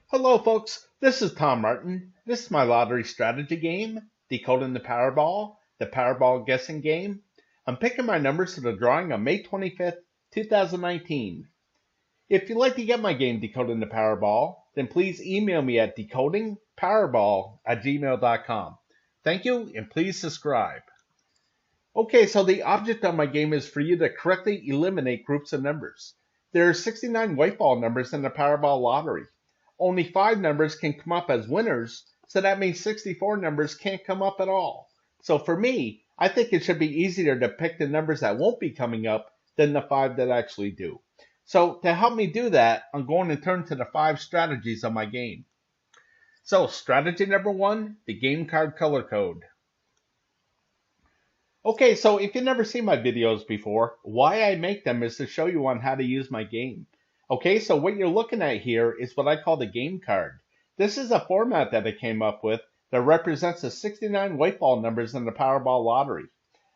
Hello folks, this is Tom Martin. This is my lottery strategy game, Decoding the Powerball guessing game. I'm picking my numbers for the drawing on May 25th, 2019. If you'd like to get my game Decoding the Powerball, then please email me at decodingpowerball@gmail.com. Thank you, and please subscribe. Okay, so the object of my game is for you to correctly eliminate groups of numbers. There are 69 white ball numbers in the Powerball Lottery. Only 5 numbers can come up as winners, so that means 64 numbers can't come up at all. So for me, I think it should be easier to pick the numbers that won't be coming up than the 5 that actually do. So to help me do that, I'm going to turn to the 5 strategies of my game. So strategy number 1, the game card color code. Okay, so if you've never seen my videos before, why I make them is to show you on how to use my game. Okay, so what you're looking at here is what I call the game card. This is a format that I came up with that represents the 69 white ball numbers in the Powerball Lottery.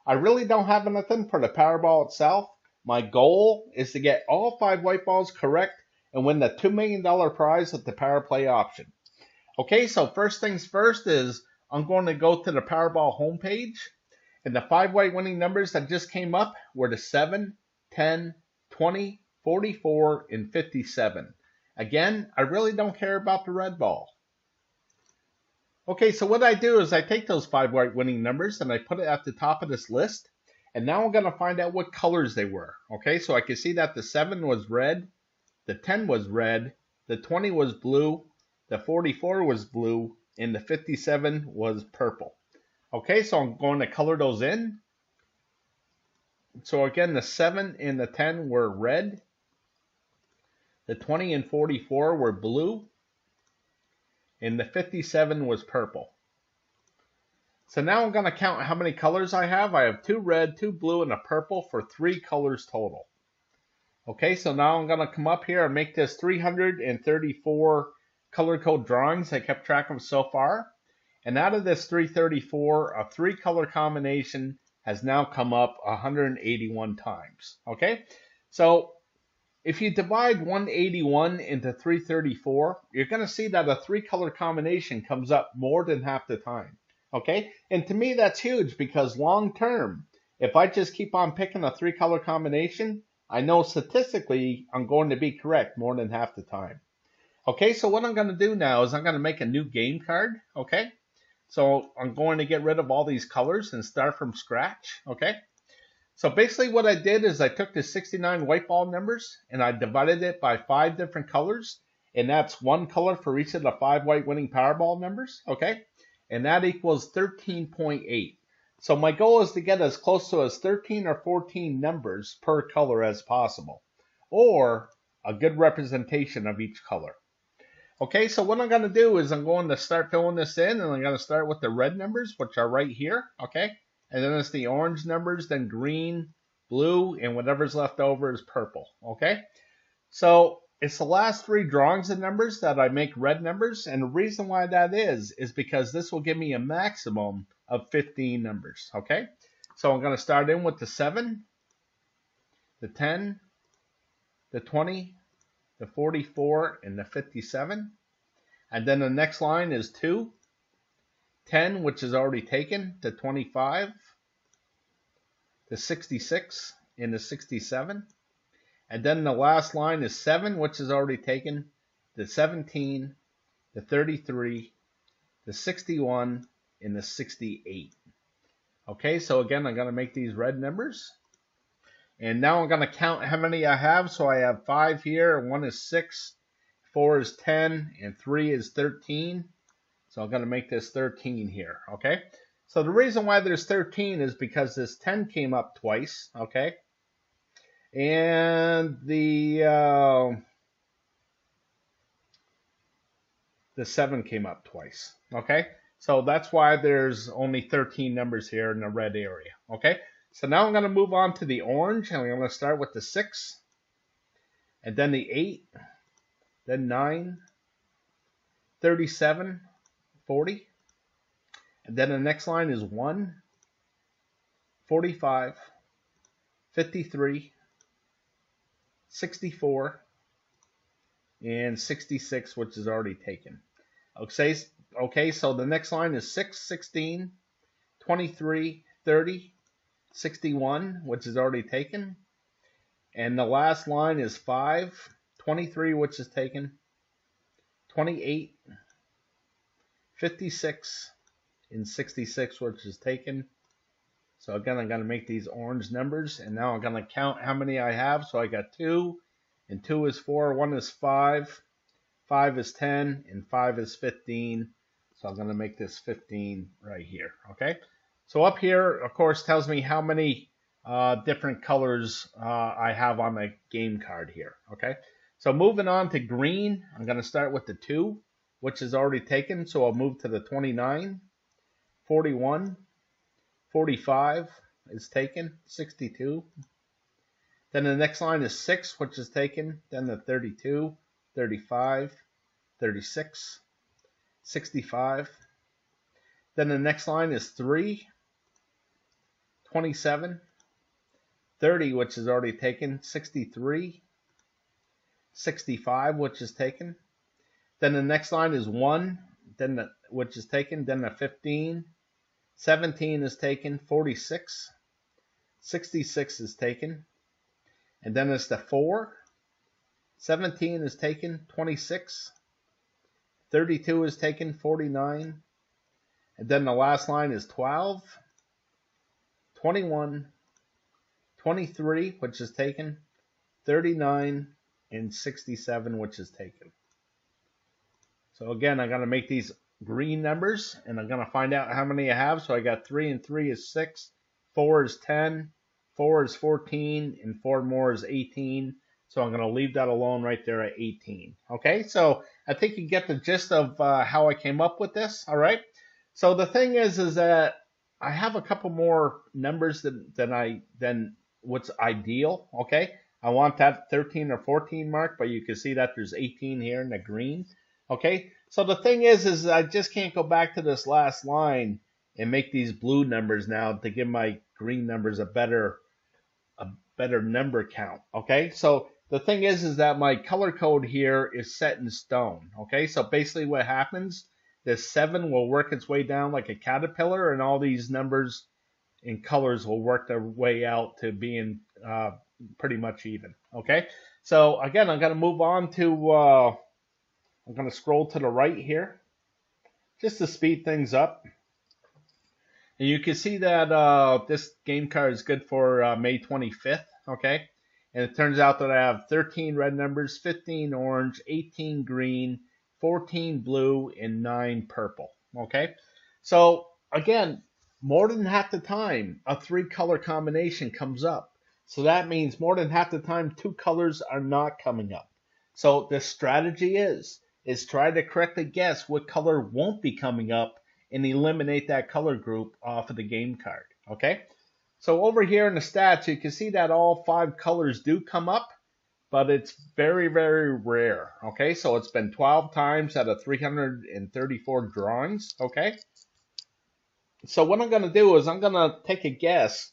I really don't have anything for the Powerball itself. My goal is to get all 5 white balls correct and win the $2 million prize with the Power Play option. Okay, so first things first is I'm going to go to the Powerball homepage, and the 5 white winning numbers that just came up were the 7, 10, 20, 44, and 57. Again, I really don't care about the red ball. Okay, so what I do is I take those 5 white winning numbers and I put it at the top of this list. And now I'm going to find out what colors they were. Okay, so I can see that the 7 was red, the 10 was red, the 20 was blue, the 44 was blue, and the 57 was purple. Okay, so I'm going to color those in. So again, the 7 and the 10 were red. The 20 and 44 were blue, and the 57 was purple. So now I'm going to count how many colors I have. I have 2 red, 2 blue, and a purple for 3 colors total. Okay, so now I'm going to come up here and make this 334 color code drawings I kept track of so far. And out of this 334, a 3 color combination has now come up 181 times. Okay, so if you divide 181 into 334, you're going to see that a 3 color combination comes up more than half the time. Okay, and to me that's huge because long term, if I just keep on picking a 3 color combination, I know statistically I'm going to be correct more than half the time. Okay, so what I'm going to do now is I'm going to make a new game card. Okay, so I'm going to get rid of all these colors and start from scratch. Okay. So basically what I did is I took the 69 white ball numbers and I divided it by 5 different colors, and that's 1 color for each of the 5 white winning Powerball numbers, okay? And that equals 13.8. So my goal is to get as close to as 13 or 14 numbers per color as possible, or a good representation of each color. Okay, so what I'm going to do is I'm going to start filling this in, and I'm going to start with the red numbers, which are right here, okay? And then it's the orange numbers, then green, blue, and whatever's left over is purple, okay? So it's the last 3 drawings of numbers that I make red numbers, and the reason why that is because this will give me a maximum of 15 numbers, okay? So I'm going to start in with the 7, the 10, the 20, the 44, and the 57. And then the next line is 2. 10, which is already taken, the 25, the 66, and the 67. And then the last line is 7, which is already taken, the 17, the 33, the 61, and the 68. Okay, so again, I'm going to make these red numbers. And now I'm going to count how many I have. So I have 5 here, 1 is 6, 4 is 10, and 3 is 13. So I'm going to make this 13 here, okay? So the reason why there's 13 is because this 10 came up twice, okay? And the 7 came up twice, okay? So that's why there's only 13 numbers here in the red area, okay? So now I'm going to move on to the orange, and I'm going to start with the 6, and then the 8, then 9, 37, 40, and then the next line is 1, 45, 53, 64, and 66, which is already taken. Okay, so the next line is 6, 16, 23, 30, 61, which is already taken. And the last line is 5, 23, which is taken, 28, 56, and 66, which is taken. So again, I'm going to make these orange numbers, and now I'm going to count how many I have. So I got 2, and 2 is 4, 1 is 5, 5 is 10, and 5 is 15. So I'm going to make this 15 right here, okay? So up here, of course, tells me how many different colors I have on my game card here, okay? So moving on to green, I'm going to start with the 2, which is already taken. So I'll move to the 29, 41, 45 is taken, 62. Then the next line is 6, which is taken. Then the 32, 35, 36, 65. Then the next line is 3, 27, 30, which is already taken, 63, 65, which is taken. Then the next line is 1, which is taken. Then the 15, 17 is taken, 46, 66 is taken. And then it's the 4, 17 is taken, 26, 32 is taken, 49. And then the last line is 12, 21, 23, which is taken, 39, and 67, which is taken. So again, I'm going to make these green numbers, and I'm going to find out how many I have. So I got 3 and 3 is 6, 4 is 10, 4 is 14, and 4 more is 18. So I'm going to leave that alone right there at 18. Okay, so I think you get the gist of how I came up with this. All right. So the thing is that I have a couple more numbers than what's ideal. Okay, I want that 13 or 14 mark, but you can see that there's 18 here in the green. Okay, so the thing is I just can't go back to this last line and make these blue numbers now to give my green numbers a better number count. Okay, so the thing is that my color code here is set in stone. Okay, so basically what happens, this 7 will work its way down like a caterpillar, and all these numbers and colors will work their way out to being pretty much even. Okay, so again, I'm going to move on to I'm going to scroll to the right here just to speed things up. And you can see that this game card is good for May 25th, okay? And it turns out that I have 13 red numbers, 15 orange, 18 green, 14 blue, and 9 purple, okay? So again, more than half the time, a 3-color combination comes up. So that means more than half the time, 2 colors are not coming up. So the strategy is try to correctly guess what color won't be coming up and eliminate that color group off of the game card, okay? So over here in the stats, you can see that all 5 colors do come up, but it's very, very rare, okay? So it's been 12 times out of 334 drawings, okay? So what I'm going to do is I'm going to take a guess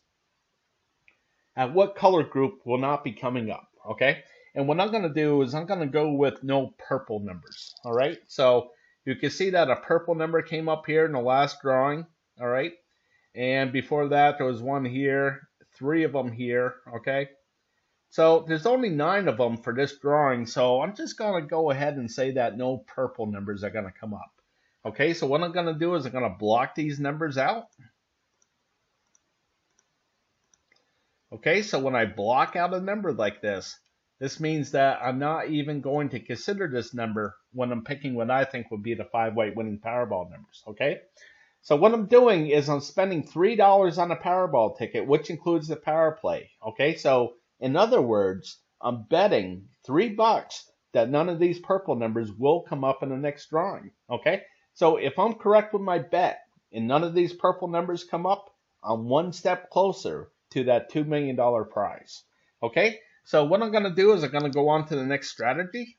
at what color group will not be coming up, okay? And what I'm going to do is I'm going to go with no purple numbers, all right? So you can see that a purple number came up here in the last drawing, all right? And before that, there was 1 here, 3 of them here, okay? So there's only 9 of them for this drawing, so I'm just going to go ahead and say that no purple numbers are going to come up. Okay, so what I'm going to do is I'm going to block these numbers out. Okay, so when I block out a number like this means that I'm not even going to consider this number when I'm picking what I think would be the 5 white winning Powerball numbers, okay? So what I'm doing is I'm spending $3 on a Powerball ticket, which includes the power play, okay? So in other words, I'm betting $3 that none of these purple numbers will come up in the next drawing, okay? So if I'm correct with my bet and none of these purple numbers come up, I'm 1 step closer to that $2 million prize, okay? So what I'm going to do is I'm going to go on to the next strategy.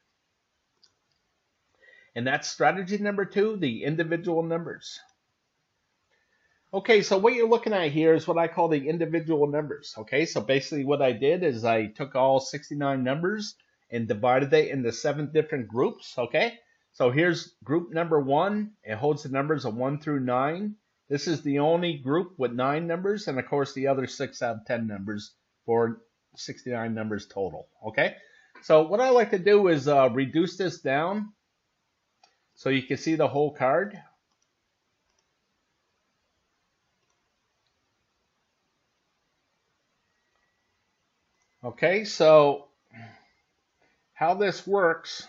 And that's strategy number 2, the individual numbers. Okay, so what you're looking at here is what I call the individual numbers. Okay, so basically what I did is I took all 69 numbers and divided it into 7 different groups, okay? So here's group number 1. It holds the numbers of 1 through 9. This is the only group with 9 numbers, and of course the other 6 have 10 numbers for 69 numbers total, okay? So what I like to do is reduce this down so you can see the whole card. Okay, so how this works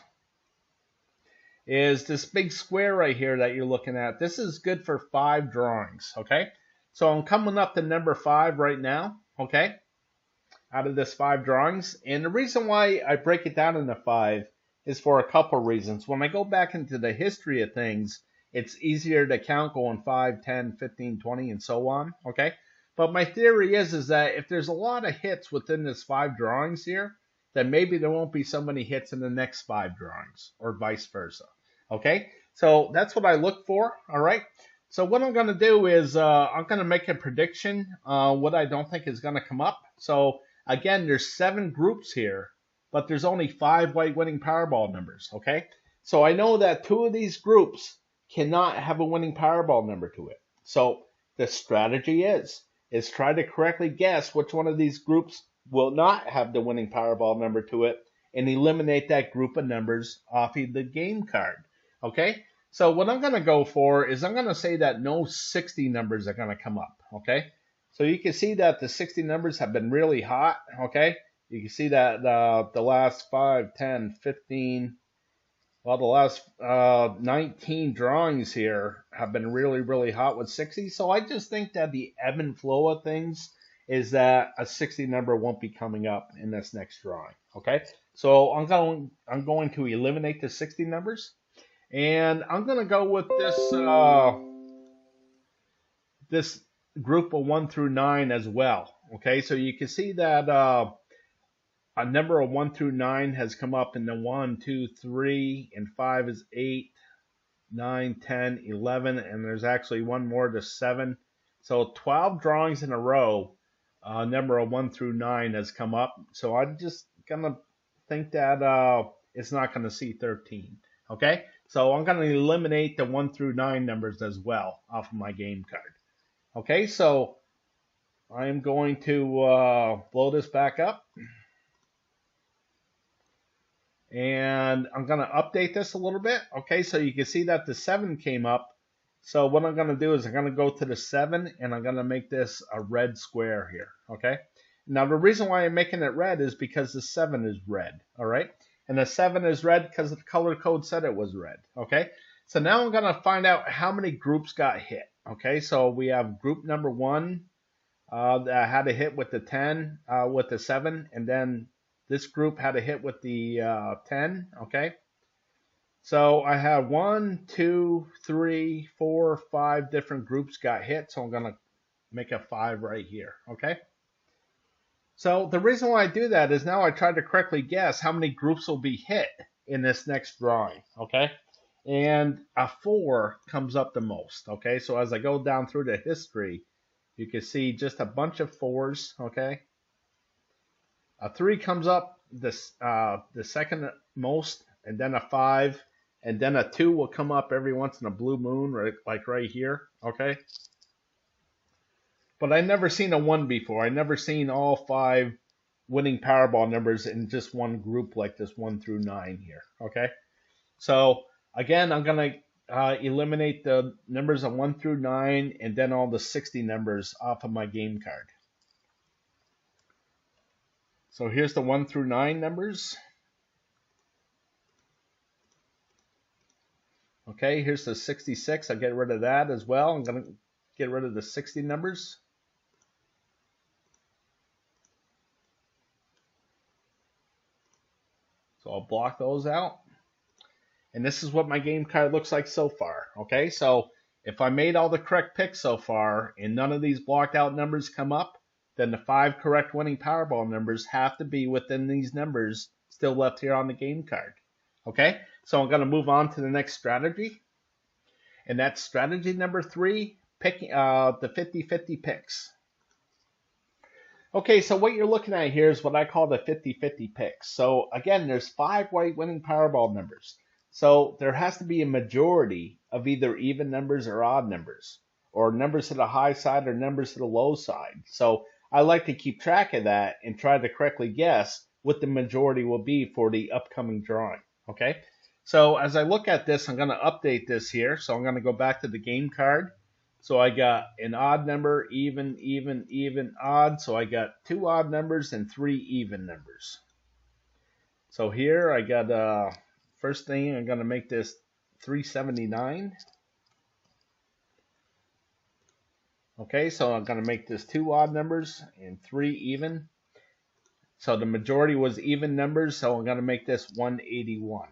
is this big square right here that you're looking at. This is good for 5 drawings, okay? So I'm coming up to number 5 right now, okay? Out of this 5 drawings. And the reason why I break it down into 5 is for a couple reasons. When I go back into the history of things, it's easier to count going 5, 10, 15, 20, and so on, okay? But my theory is that if there's a lot of hits within this 5 drawings here, then maybe there won't be so many hits in the next 5 drawings, or vice versa. Okay, so that's what I look for, all right? So what I'm going to do is I'm going to make a prediction what I don't think is going to come up. So again, there's 7 groups here, but there's only 5 white winning Powerball numbers, okay? So I know that 2 of these groups cannot have a winning Powerball number to it. So the strategy is try to correctly guess which one of these groups will not have the winning Powerball number to it and eliminate that group of numbers off of the game card. Okay? So what I'm going to go for is I'm going to say that no 60 numbers are going to come up. Okay? So you can see that the 60 numbers have been really hot. Okay? You can see that the last 5, 10, 15, well, the last 19 drawings here have been really, really hot with 60. So I just think that the ebb and flow of things is that a 60 number won't be coming up in this next drawing. Okay, so I'm going to eliminate the 60 numbers, and I'm going to go with this group of 1 through 9 as well. Okay, so you can see that a number of 1 through 9 has come up in the 1, 2, 3, and 5 is 8, 9, 10, 11, and there's actually one more to 7. So 12 drawings in a row, number of 1 through 9 has come up. So I'm just going to think that it's not going to see 13. Okay, so I'm going to eliminate the 1 through 9 numbers as well off of my game card. Okay, so I'm going to blow this back up. And I'm going to update this a little bit. Okay, so you can see that the 7 came up. So what I'm going to do is I'm going to go to the 7 and I'm going to make this a red square here. Okay, now the reason why I'm making it red is because the 7 is red. All right, and the 7 is red because the color code said it was red. Okay, so now I'm going to find out how many groups got hit. Okay, so we have group number 1 that had a hit with the 10, with the 7, and then this group had a hit with the 10, okay? So I have 1, 2, 3, 4, 5 different groups got hit, so I'm going to make a 5 right here, okay? So the reason why I do that is now I try to correctly guess how many groups will be hit in this next drawing, okay? And a 4 comes up the most, okay? So as I go down through the history, you can see just a bunch of 4s, okay? A 3 comes up the second most, and then a 5, and then a 2 will come up every once in a blue moon, right, like right here, okay? But I never seen a 1 before. I never seen all 5 winning Powerball numbers in just one group like this 1 through 9 here, okay? So again, I'm going to eliminate the numbers of 1 through 9 and then all the 60 numbers off of my game card. So here's the 1 through 9 numbers. Okay, here's the 66. I'll get rid of that as well. I'm going to get rid of the 60 numbers. So I'll block those out. And this is what my game card looks like so far. Okay, so if I made all the correct picks so far and none of these blocked out numbers come up, then the 5 correct winning Powerball numbers have to be within these numbers still left here on the game card. Okay, so I'm going to move on to the next strategy. And that's strategy number 3, picking the 50-50 picks. Okay, so what you're looking at here is what I call the 50-50 picks. So again, there's 5 white winning Powerball numbers. So there has to be a majority of either even numbers or odd numbers, or numbers to the high side or numbers to the low side. So I like to keep track of that and try to correctly guess what the majority will be for the upcoming drawing. Okay, so as I look at this, I'm going to update this here. So I'm going to go back to the game card. So I got an odd number, even, odd. So I got 2 odd numbers and 3 even numbers. So here I got, first thing, I'm going to make this 379. Okay, so I'm going to make this 2 odd numbers and 3 even. So the majority was even numbers, so I'm going to make this 181.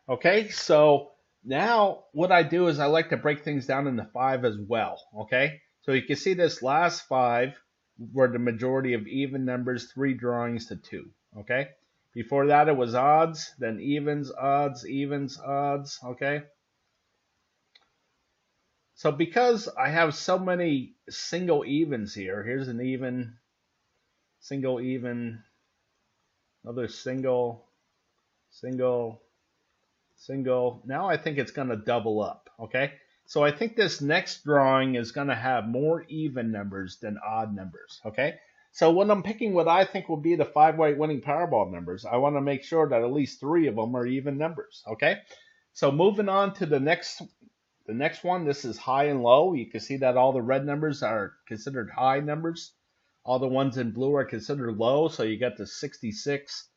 Okay, so now what I do is I like to break things down into 5 as well. Okay, so you can see this last 5 were the majority of even numbers, 3 drawings to 2. Okay, before that it was odds, then evens, odds, evens, odds. Okay, so because I have so many single evens here, here's an even, single even, another single, single, single. Now I think it's going to double up. Okay, so I think this next drawing is going to have more even numbers than odd numbers. Okay, so when I'm picking what I think will be the 5 white winning Powerball numbers, I want to make sure that at least 3 of them are even numbers. Okay, so moving on to the next one, this is high and low. You can see that all the red numbers are considered high numbers. All the ones in blue are considered low. So you got the 66,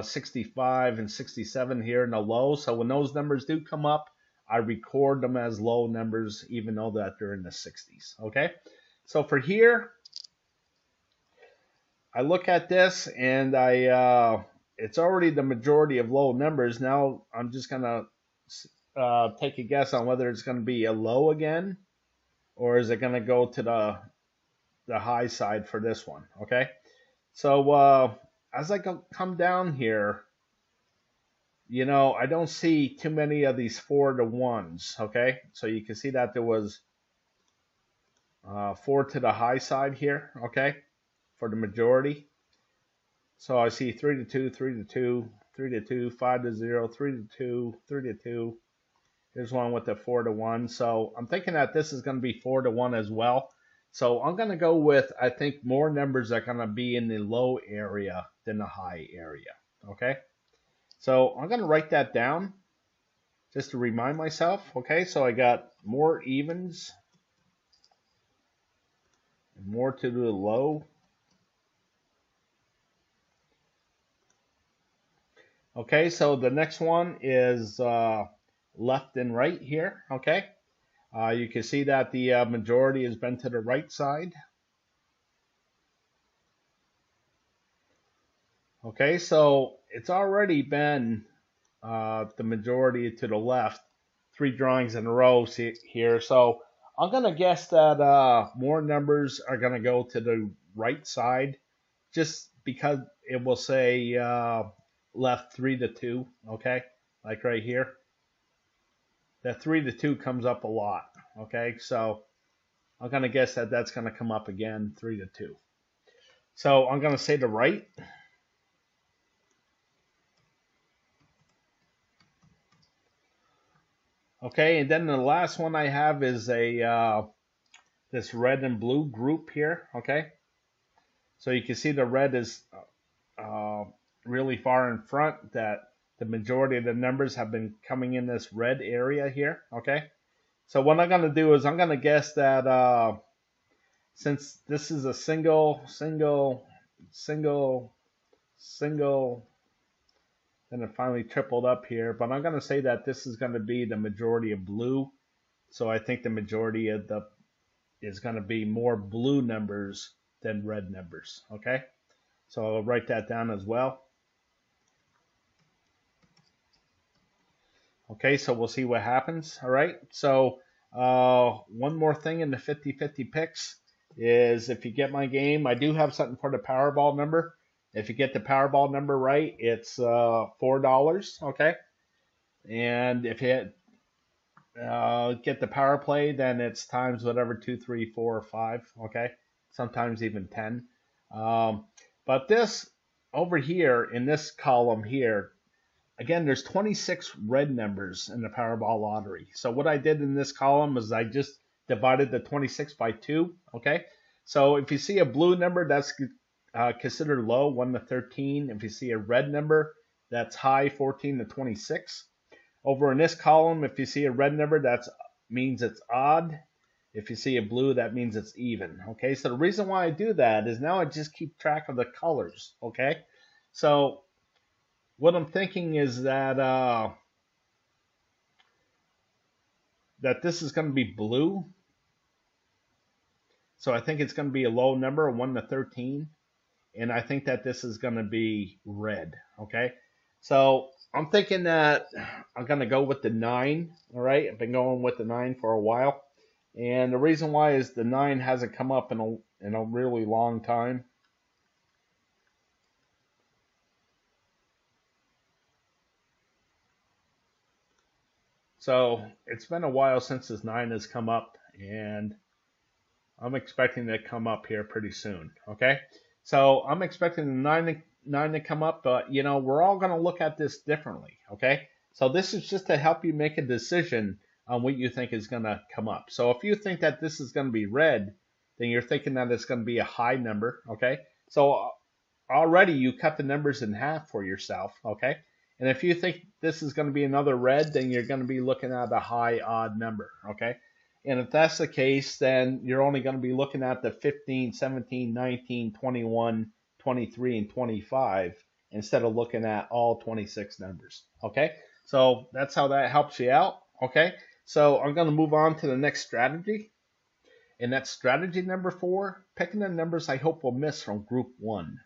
65, and 67 here in the low. So when those numbers do come up, I record them as low numbers, even though that they're in the 60s. Okay, so for here, I look at this and it's already the majority of low numbers. Now I'm just gonna take a guess on whether it's going to be a low again, or is it going to go to the high side for this one. Okay, so as I come down here, you know, I don't see too many of these 4 to 1s. Okay, so you can see that there was 4 to the high side here. Okay, for the majority. So I see 3 to 2, 3 to 2, 3 to 2, 5 to 0, 3 to 2, 3 to 2. Here's one with the 4 to 1. So I'm thinking that this is going to be 4 to 1 as well. So I'm going to go with, I think, more numbers are going to be in the low area than the high area. Okay, so I'm going to write that down just to remind myself. Okay, so I got more evens, more to the low. Okay, so the next one is left and right here. Okay, you can see that the majority has been to the right side. Okay, so it's already been the majority to the left, 3 drawings in a row here. So I'm gonna guess that more numbers are gonna go to the right side, just because it will say left 3 to 2. Okay, like right here. That 3 to 2 comes up a lot. Okay, so I'm going to guess that that's going to come up again, 3 to 2. So I'm going to say the right. Okay, and then the last one I have is this red and blue group here. Okay, so you can see the red is really far in front, that the majority of the numbers have been coming in this red area here. Okay, so what I'm going to do is I'm going to guess that since this is a single, then it finally tripled up here, but I'm going to say that this is going to be the majority of blue. So I think the majority of is going to be more blue numbers than red numbers. Okay, so I'll write that down as well. Okay, so we'll see what happens. All right, so one more thing in the 50-50 picks is if you get my game, I do have something for the Powerball number. If you get the Powerball number right, it's $4. Okay, and if you get the power play, then it's times whatever 2, 3, 4, or 5. Okay, sometimes even 10. But this over here in this column here, again, there's 26 red numbers in the Powerball Lottery. So what I did in this column is I just divided the 26 by 2. Okay, so if you see a blue number, that's considered low, 1 to 13. If you see a red number, that's high, 14 to 26. Over in this column, if you see a red number, that means it's odd. If you see a blue, that means it's even. Okay, so the reason why I do that is now I just keep track of the colors. Okay, so what I'm thinking is that that this is going to be blue. So I think it's going to be a low number, 1 to 13. And I think that this is going to be red. Okay, so I'm thinking that I'm going to go with the 9. All right, I've been going with the 9 for a while. And the reason why is the 9 hasn't come up in a really long time. So it's been a while since this 9 has come up, and I'm expecting it to come up here pretty soon. Okay, so I'm expecting the 9 to come up, but you know, we're all going to look at this differently. Okay, so this is just to help you make a decision on what you think is going to come up. So if you think that this is going to be red, then you're thinking that it's going to be a high number. Okay, so already you cut the numbers in half for yourself. Okay, and if you think this is going to be another red, then you're going to be looking at a high odd number. Okay, and if that's the case, then you're only going to be looking at the 15, 17, 19, 21, 23, and 25 instead of looking at all 26 numbers. Okay, so that's how that helps you out. Okay, so I'm going to move on to the next strategy. And that's strategy number 4, picking the numbers I hope will miss from group 1.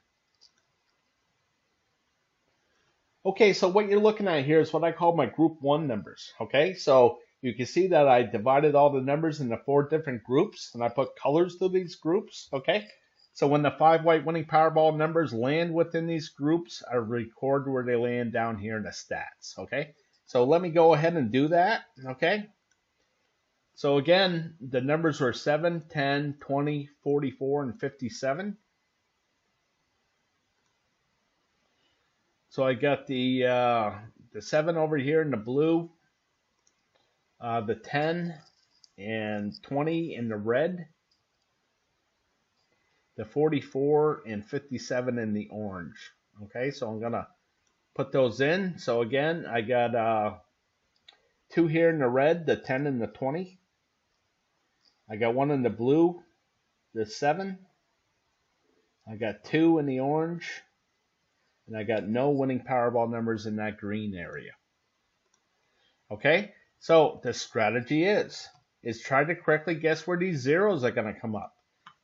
Okay, so what you're looking at here is what I call my group 1 numbers. Okay, so you can see that I divided all the numbers into 4 different groups, and I put colors to these groups. Okay, so when the 5 white winning Powerball numbers land within these groups, I record where they land down here in the stats. Okay, so let me go ahead and do that. Okay, so again, the numbers were 7, 10, 20, 44, and 57. So I got the 7 over here in the blue, the 10 and 20 in the red, the 44 and 57 in the orange. Okay, so I'm going to put those in. So again, I got 2 here in the red, the 10 and the 20. I got 1 in the blue, the 7. I got 2 in the orange. And I got no winning Powerball numbers in that green area. Okay, so the strategy is try to correctly guess where these zeros are going to come up.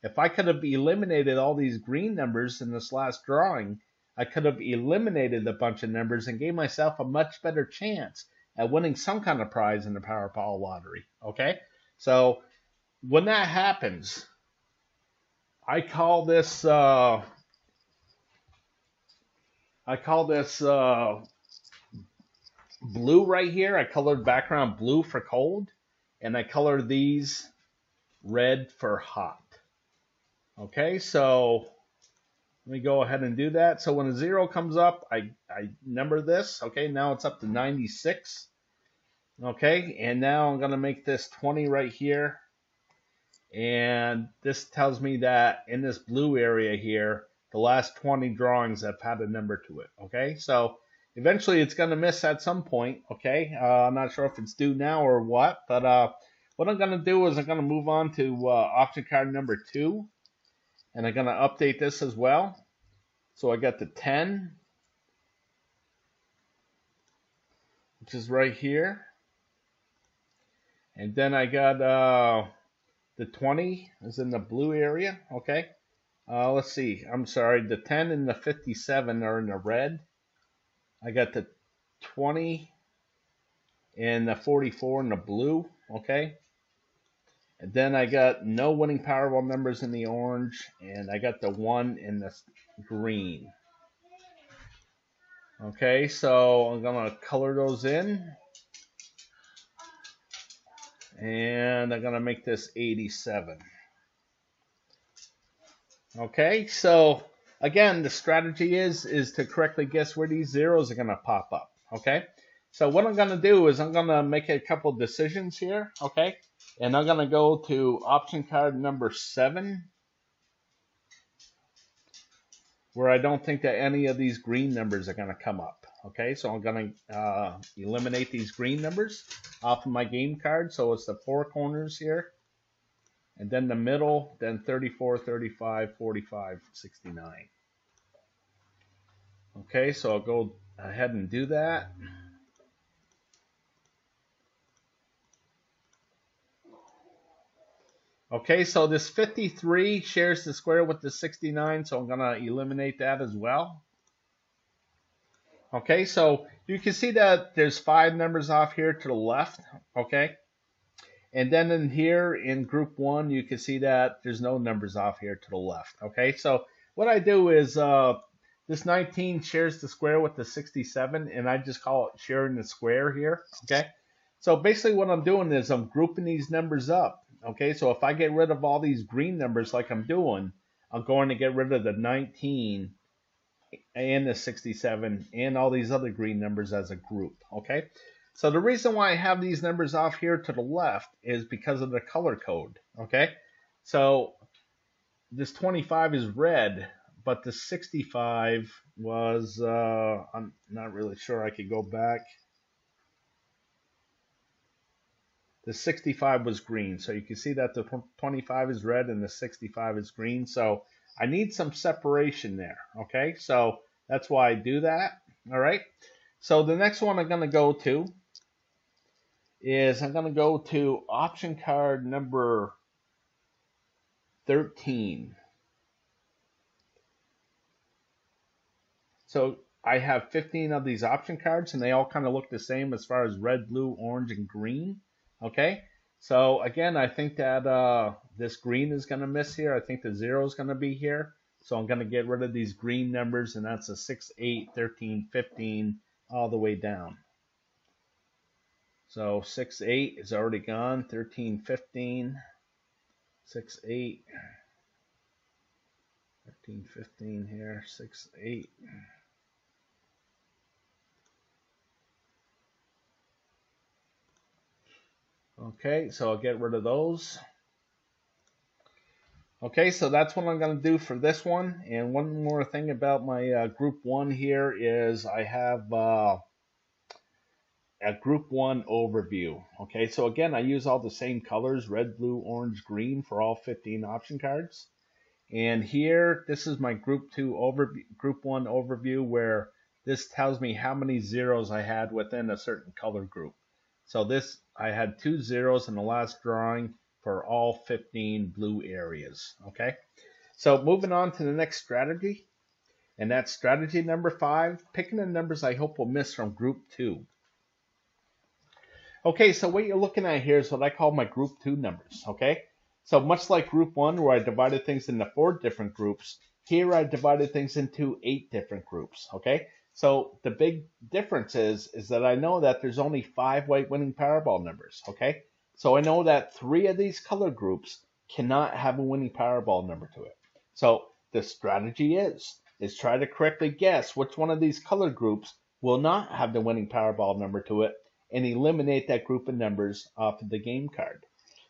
If I could have eliminated all these green numbers in this last drawing, I could have eliminated a bunch of numbers and gave myself a much better chance at winning some kind of prize in the Powerball Lottery. Okay, so when that happens, I call this blue right here. I colored background blue for cold, and I colored these red for hot. Okay, so let me go ahead and do that. So when a 0 comes up, I number this. Okay, now it's up to 96. Okay, and now I'm going to make this 20 right here. And this tells me that in this blue area here, the last 20 drawings have had a number to it. Okay, so eventually it's going to miss at some point. Okay, I'm not sure if it's due now or what, but what I'm going to do is I'm going to move on to option card number 2, and I'm going to update this as well. So I got the 10, which is right here, and then I got the 20 is in the blue area. Okay. Let's see. I'm sorry. The 10 and the 57 are in the red. I got the 20 and the 44 in the blue. Okay. And then I got no winning Powerball numbers in the orange. And I got the 1 in the green. Okay. So I'm going to color those in. And I'm going to make this 87. Okay, so again, the strategy is to correctly guess where these zeros are going to pop up. Okay, so what I'm going to do is I'm going to make a couple decisions here. Okay, and I'm going to go to option card number 7, where I don't think that any of these green numbers are going to come up. Okay, so I'm going to eliminate these green numbers off of my game card. So it's the 4 corners here, and then the middle, then 34, 35, 45, 69. Okay, so I'll go ahead and do that. Okay, so this 53 shares the square with the 69, so I'm going to eliminate that as well. Okay, so you can see that there's 5 numbers off here to the left, okay? And then in here in group 1, you can see that there's no numbers off here to the left, okay? So what I do is this 19 shares the square with the 67, and I just call it sharing the square here, okay? So basically what I'm doing is I'm grouping these numbers up, okay? So if I get rid of all these green numbers like I'm doing, I'm going to get rid of the 19 and the 67 and all these other green numbers as a group, okay? So the reason why I have these numbers off here to the left is because of the color code, okay? So this 25 is red, but the 65 was, I'm not really sure, I could go back. The 65 was green, so you can see that the 25 is red and the 65 is green. So I need some separation there, okay? So that's why I do that, all right? So the next one I'm going to go to is I'm going to go to option card number 13. So I have 15 of these option cards, and they all kind of look the same as far as red, blue, orange, and green, okay? So again, I think that this green is going to miss here. I think the 0 is going to be here. So I'm going to get rid of these green numbers, and that's a 6, 8, 13, 15, all the way down. So 6, 8 is already gone. 13, 15, 6, 8, 13, 15 here, 6, 8. Okay, so I'll get rid of those. Okay, so that's what I'm going to do for this one. And one more thing about my group 1 here is I have a group 1 overview. Okay, so again, I use all the same colors, red, blue, orange, green for all 15 option cards. And here, this is my group 1 overview, where this tells me how many zeros I had within a certain color group. So this, I had 2 zeros in the last drawing for all 15 blue areas, okay? So moving on to the next strategy, and that's strategy number 5, picking the numbers I hope will miss from group 2. Okay, so what you're looking at here is what I call my group 2 numbers, okay? So much like group 1, where I divided things into 4 different groups, here I divided things into 8 different groups, okay? So the big difference is that I know that there's only 5 white winning Powerball numbers, okay? So I know that 3 of these color groups cannot have a winning Powerball number to it. So the strategy is try to correctly guess which one of these color groups will not have the winning Powerball number to it, and eliminate that group of numbers off of the game card.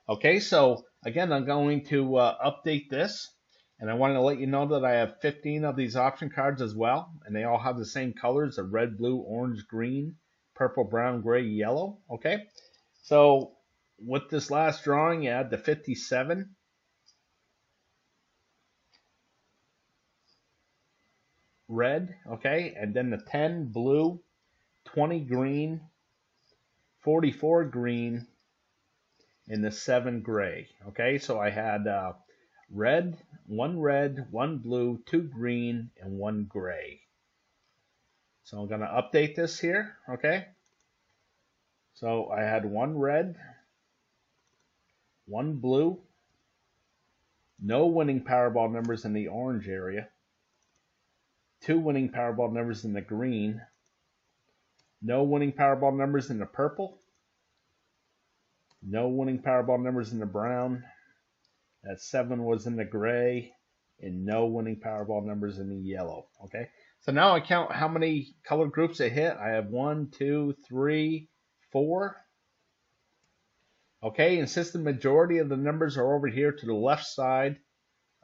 Okay, so again, I'm going to update this, and I want to let you know that I have 15 of these option cards as well, and they all have the same colors of red, blue, orange, green, purple, brown, gray, yellow, okay? So with this last drawing, you add the 57, red, okay, and then the 10, blue, 20, green, 44, green, and the 7, gray, okay? So I had red, 1 blue, 2 green, and 1 gray. So I'm going to update this here, okay? So I had 1 red, 1 blue, no winning Powerball numbers in the orange area, 2 winning Powerball numbers in the green, no winning Powerball numbers in the purple, No winning Powerball numbers in the brown. That 7 was in the gray. And no winning Powerball numbers in the yellow. Okay, so now I count how many color groups it hit. I have 1, 2, 3, 4. Okay, and since the majority of the numbers are over here to the left side,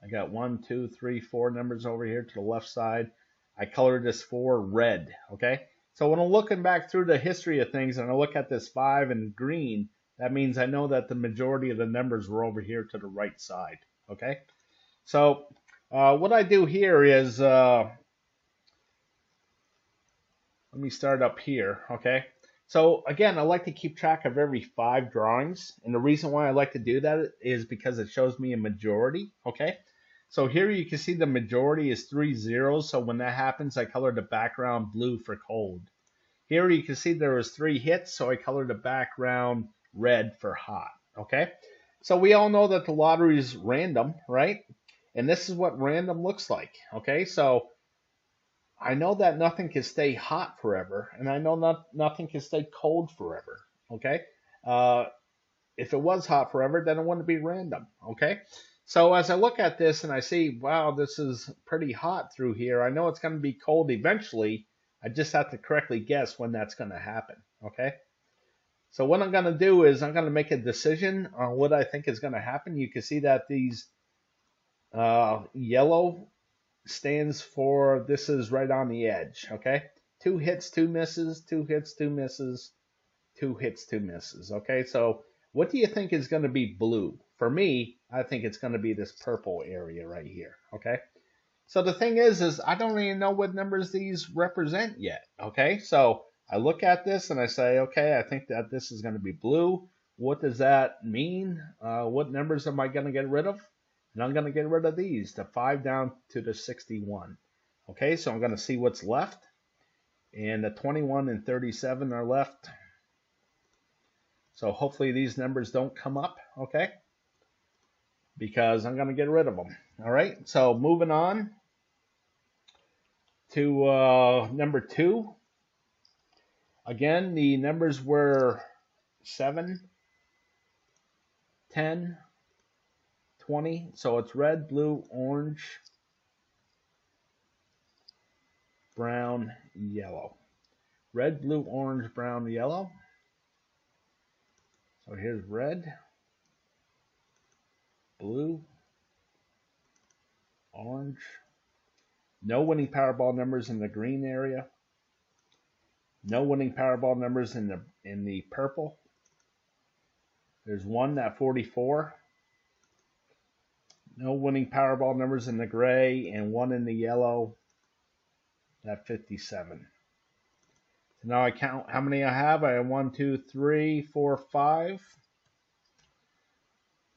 I got 1, 2, 3, 4 numbers over here to the left side. I colored this 4 red. Okay, so when I'm looking back through the history of things and I look at this 5 in green, that means I know that the majority of the numbers were over here to the right side. Okay, so what I do here is, let me start up here, okay? So again, I like to keep track of every 5 drawings, and the reason why I like to do that is because it shows me a majority, okay? So here you can see the majority is 3 zeros, so when that happens, I color the background blue for cold. Here you can see there was 3 hits, so I colored the background red for hot, okay? So we all know that the lottery is random, right? And this is what random looks like, okay? So I know that nothing can stay hot forever, and I know nothing can stay cold forever, okay? If it was hot forever, then it wouldn't be random, okay? So as I look at this and I see, wow, this is pretty hot through here, I know it's going to be cold eventually. I just have to correctly guess when that's going to happen, okay? So what I'm going to do is I'm going to make a decision on what I think is going to happen. You can see that these yellow stands for, this is right on the edge, okay? 2 hits, 2 misses, 2 hits, 2 misses, 2 hits, 2 misses, okay? So what do you think is going to be blue? For me, I think it's going to be this purple area right here, okay? So the thing is I don't even know what numbers these represent yet, okay? So I look at this and I say, okay, I think that this is going to be blue. What does that mean? What numbers am I going to get rid of? And I'm going to get rid of these, the 5 down to the 61. Okay, so I'm going to see what's left. And the 21 and 37 are left. So hopefully these numbers don't come up, okay? Because I'm going to get rid of them. All right, so moving on to number 2. Again, the numbers were 7, 10, 20, so it's red, blue, orange, brown, yellow. Red, blue, orange, brown, yellow. So here's red, blue, orange. No winning Powerball numbers in the green area. No winning Powerball numbers in the purple. There's 1 at 44. No winning Powerball numbers in the gray, and 1 in the yellow at 57. So now I count how many I have. I have 1, 2, 3, 4, 5.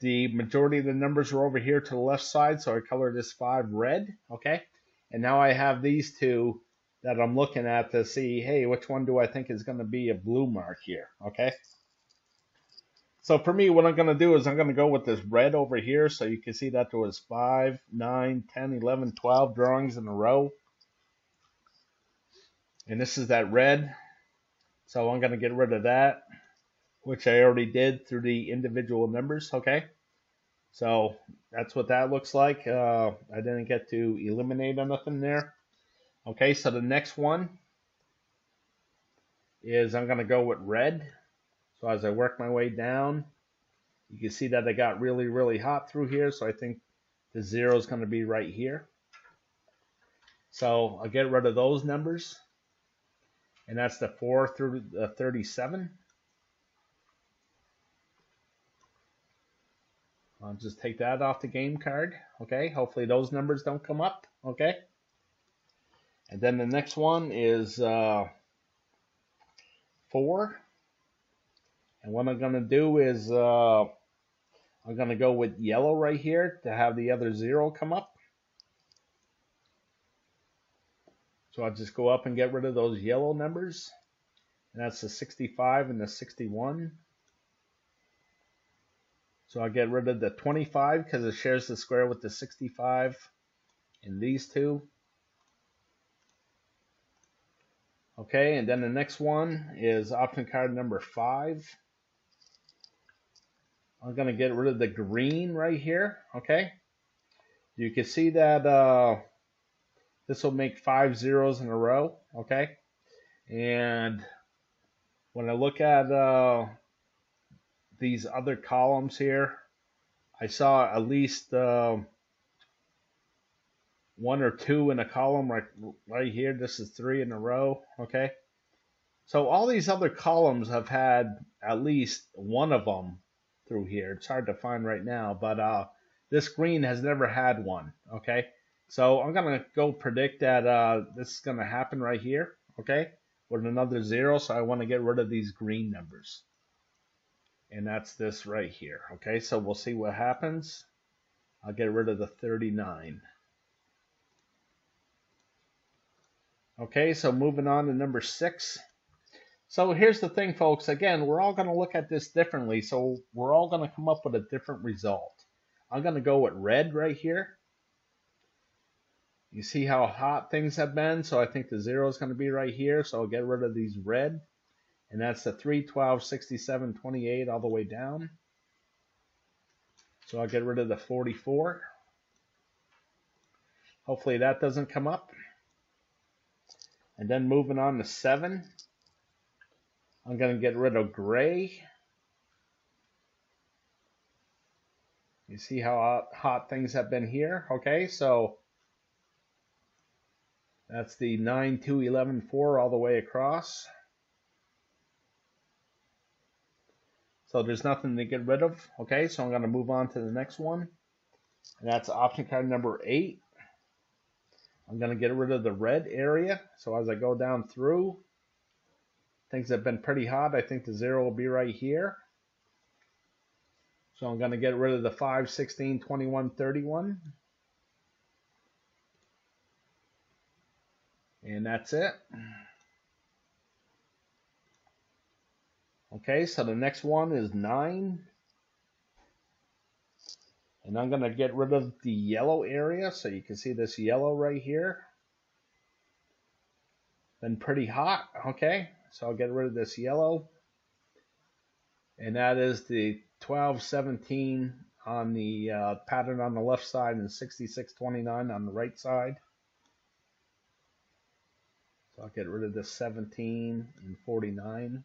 The majority of the numbers are over here to the left side, so I color this 5 red, okay? And now I have these 2 that I'm looking at to see, hey, which one do I think is going to be a blue mark here, okay? So for me, what I'm going to do is I'm going to go with this red over here. So you can see that there was 5, 9, 10, 11, 12 drawings in a row. And this is that red. So I'm going to get rid of that, which I already did through the individual numbers, okay? So that's what that looks like. I didn't get to eliminate anything there. Okay, so the next one is I'm going to go with red. So as I work my way down, you can see that I got really, really hot through here. So I think the 0 is going to be right here. So I'll get rid of those numbers. And that's the 4 through the 37. I'll just take that off the game card. Okay, hopefully those numbers don't come up. Okay. And then the next one is 4. And what I'm going to do is I'm going to go with yellow right here to have the other 0 come up. So I'll just go up and get rid of those yellow numbers. And that's the 65 and the 61. So I'll get rid of the 25 because it shares the square with the 65 and these 2. Okay, and then the next one is option card number 5. I'm going to get rid of the green right here, okay? You can see that this will make 5 zeros in a row, okay? And when I look at these other columns here, I saw at least 1 or 2 in a column right here. This is 3 in a row, okay? So all these other columns have had at least one of them through here. It's hard to find right now, but this green has never had one, okay? So I'm going to go predict that this is going to happen right here, okay, with another 0. So I want to get rid of these green numbers. And that's this right here, okay? So we'll see what happens. I'll get rid of the 39. Okay, so moving on to number 6. So here's the thing, folks. Again, we're all going to look at this differently, so we're all going to come up with a different result. I'm going to go with red right here. You see how hot things have been, so I think the 0 is going to be right here, so I'll get rid of these red. And that's the 3, 12, 67, 28 all the way down. So I'll get rid of the 44. Hopefully that doesn't come up. And then moving on to 7. I'm going to get rid of gray. You see how hot things have been here? Okay, so that's the 9, 2, 11, 4 all the way across. So there's nothing to get rid of. Okay, so I'm going to move on to the next one. And that's option card number 8. I'm going to get rid of the red area. So as I go down through, things have been pretty hot. I think the 0 will be right here. So I'm going to get rid of the 5, 16, 21, 31. And that's it. Okay, so the next one is 9. And I'm going to get rid of the yellow area. So you can see this yellow right here. Been pretty hot. Okay, so I'll get rid of this yellow. And that is the 12, 17 on the pattern on the left side and 66, 29 on the right side. So I'll get rid of this 17 and 49.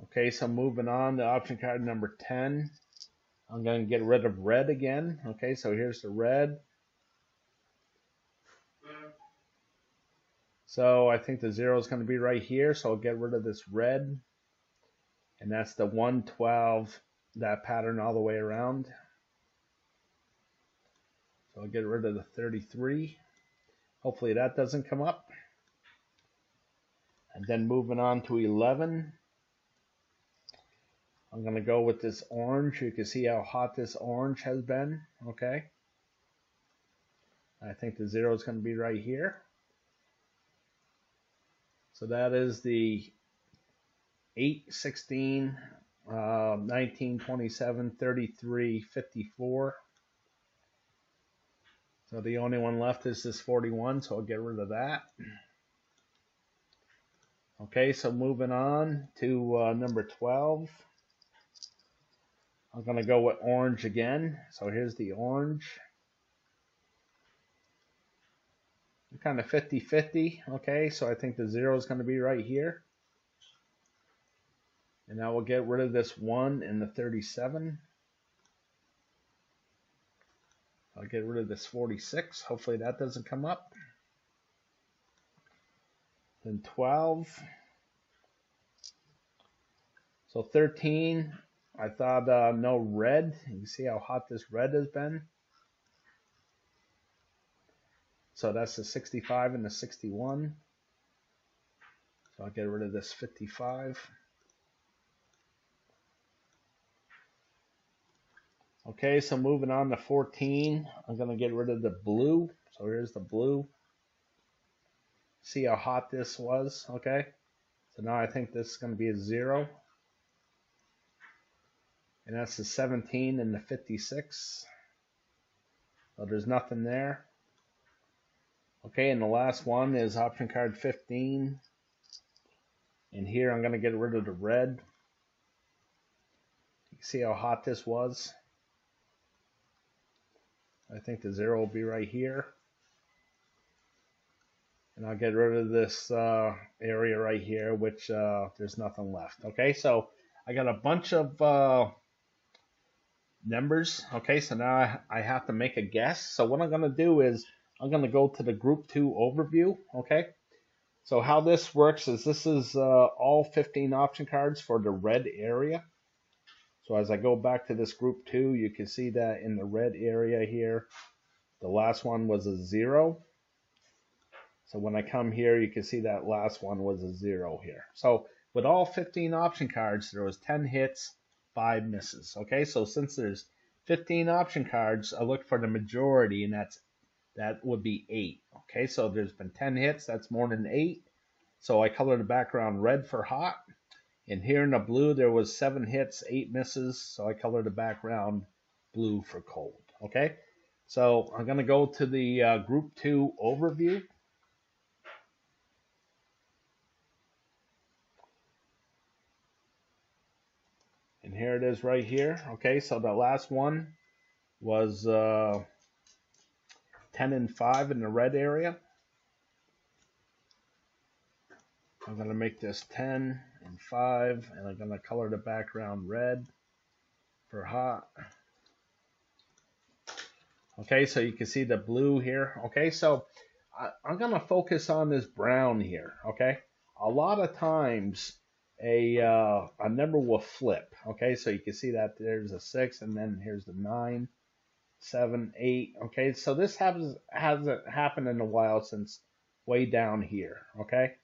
Okay, so moving on to option card number 10. I'm going to get rid of red again. Okay, so here's the red. So I think the 0 is going to be right here. So I'll get rid of this red. And that's the 112, that pattern all the way around. So I'll get rid of the 33. Hopefully that doesn't come up. And then moving on to 11. I'm going to go with this orange. You can see how hot this orange has been. Okay. I think the 0 is going to be right here. So that is the 8, 16, 19, 27, 33, 54. So the only one left is this 41, so I'll get rid of that. Okay, so moving on to number 12. I'm going to go with orange again. So here's the orange. Kind of 50-50. Okay, so I think the 0 is going to be right here. And I will get rid of this 1 and the 37. I'll get rid of this 46. Hopefully that doesn't come up. Then 12. So 13. I thought no red. You can see how hot this red has been. So that's the 65 and the 61. So I'll get rid of this 55. Okay, so moving on to 14, I'm going to get rid of the blue. So here's the blue. See how hot this was, okay? So now I think this is going to be a 0. And that's the 17 and the 56. So there's nothing there. Okay, and the last one is option card 15. And here I'm going to get rid of the red. See how hot this was? I think the 0 will be right here. And I'll get rid of this area right here, which there's nothing left. Okay, so I got a bunch of numbers. Okay, so now I have to make a guess. So what I'm going to do is I'm going to go to the Group 2 overview. Okay, so how this works is this is all 15 option cards for the red area. So as I go back to this Group 2, you can see that in the red area here, the last one was a 0. So when I come here, you can see that last one was a 0 here. So with all 15 option cards, there was 10 hits, 5 misses. Okay, so since there's 15 option cards, I look for the majority, and that would be 8. Okay, so there's been 10 hits, that's more than 8. So I color the background red for hot. And here in the blue, there was 7 hits, 8 misses. So I color the background blue for cold. Okay, so I'm going to go to the Group 2 overview. And here it is right here. Okay, so the last one was 10 and 5 in the red area. I'm going to make this 10 and 5, and I'm going to color the background red for hot. Okay, so you can see the blue here. Okay, so I'm going to focus on this brown here. Okay, a lot of times a number will flip. Okay, so you can see that there's a 6, and then here's the 9, 7, 8. Okay, so this hasn't happened in a while since way down here. Okay,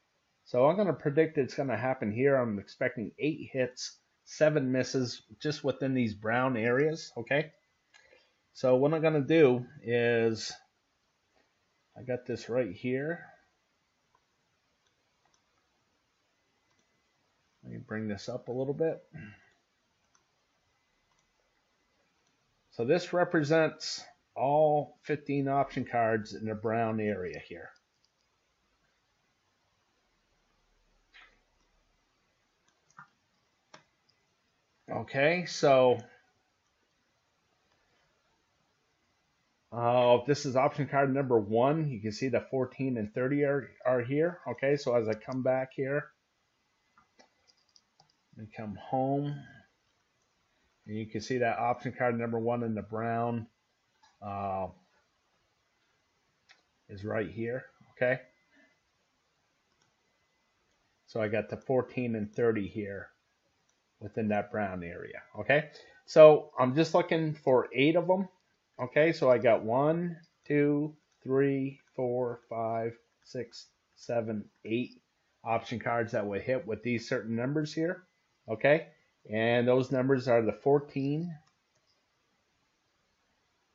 so I'm going to predict it's going to happen here. I'm expecting 8 hits, 7 misses just within these brown areas. Okay, so what I'm going to do is I got this right here. Let me bring this up a little bit. So this represents all 15 option cards in the brown area here. Okay, so this is option card number 1. You can see the 14 and 30 are here. Okay, so as I come back here, and come home, and you can see that option card number 1 in the brown is right here. Okay, so I got the 14 and 30 here within that brown area. Okay, so I'm just looking for 8 of them. Okay, so I got 1, 2, 3, 4, 5, 6, 7, 8 option cards that would hit with these certain numbers here. Okay, and those numbers are the 14,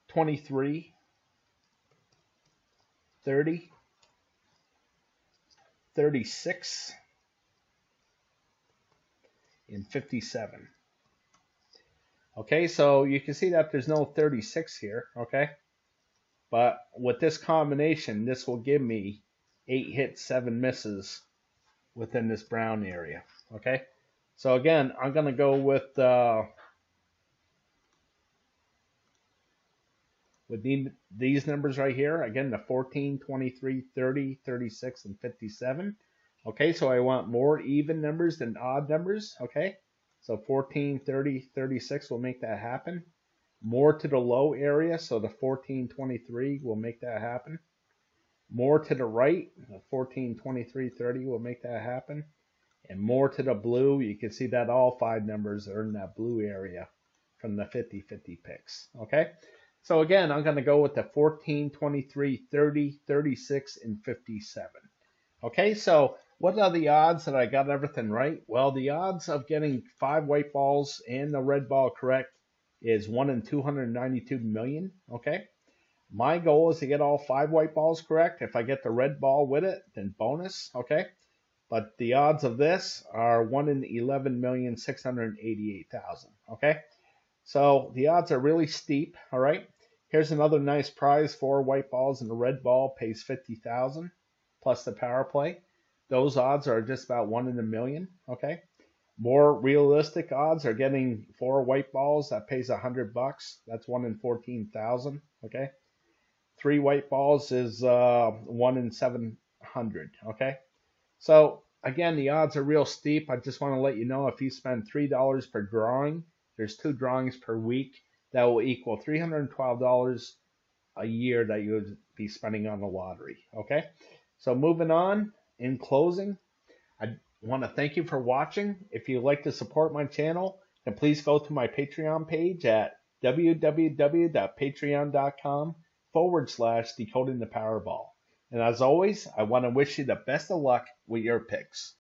23, 30, 36, and 57. Okay, so you can see that there's no 36 here. Okay, but with this combination, this will give me 8 hits, 7 misses within this brown area. Okay, so again, I'm going to go with these numbers right here. Again, the 14, 23, 30, 36, and 57. Okay, so I want more even numbers than odd numbers. Okay, so 14, 30, 36 will make that happen. More to the low area, so the 14, 23 will make that happen. More to the right, the 14, 23, 30 will make that happen. And more to the blue, you can see that all 5 numbers are in that blue area from the 50-50 picks. Okay, so again, I'm going to go with the 14, 23, 30, 36, and 57. Okay, so what are the odds that I got everything right? Well, the odds of getting 5 white balls and the red ball correct is 1 in 292 million. Okay, my goal is to get all 5 white balls correct. If I get the red ball with it, then bonus. Okay, but the odds of this are 1 in 11,688,000. Okay, so the odds are really steep. All right, here's another nice prize. 4 white balls and the red ball pays 50,000 plus the power play. Those odds are just about 1 in a million. Okay, More realistic odds are getting 4 white balls. That pays $100. That's 1 in 14,000. Okay. 3 white balls is 1 in 700. Okay. So again, the odds are real steep. I just want to let you know, if you spend $3 per drawing, there's 2 drawings per week. That will equal $312 a year that you would be spending on the lottery. Okay. So moving on, in closing, I want to thank you for watching. If you'd like to support my channel, then please go to my Patreon page at www.patreon.com/decoding the Powerball. And as always, I want to wish you the best of luck with your picks.